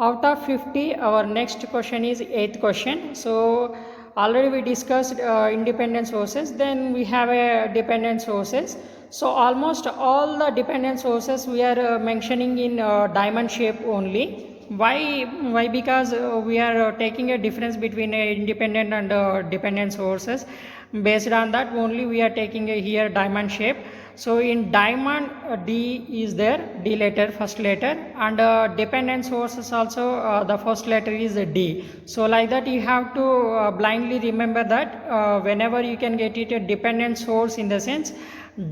Out of 50, our next question is 8th question. So already we discussed independent sources, then we have a dependent sources. So almost all the dependent sources we are mentioning in diamond shape only. Why? Because we are taking a difference between independent and dependent sources. Based on that only we are taking here diamond shape. So in diamond D is there, D letter, first letter, and dependent sources also the first letter is D. So like that you have to blindly remember that whenever you can get it a dependent source in the sense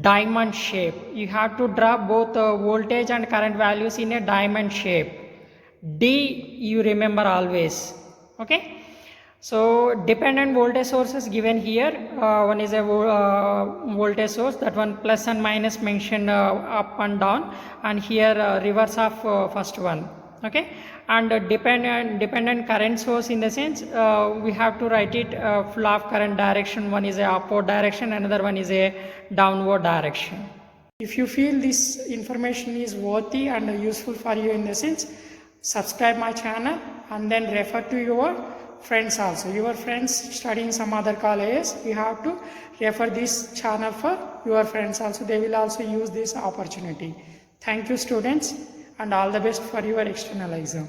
diamond shape, you have to draw both voltage and current values in a diamond shape. D you remember always, okay. So dependent voltage sources given here, one is a voltage source, that one plus and minus mentioned up and down, and here reverse of first one, okay. And dependent current source in the sense we have to write it flow of current direction, one is a upward direction, another one is a downward direction. If you feel this information is worthy and useful for you in the sense, subscribe my channel and then refer to your friends also. Your friends studying some other colleges, you have to refer this channel for your friends also. They will also use this opportunity. Thank you students, and all the best for your external exam.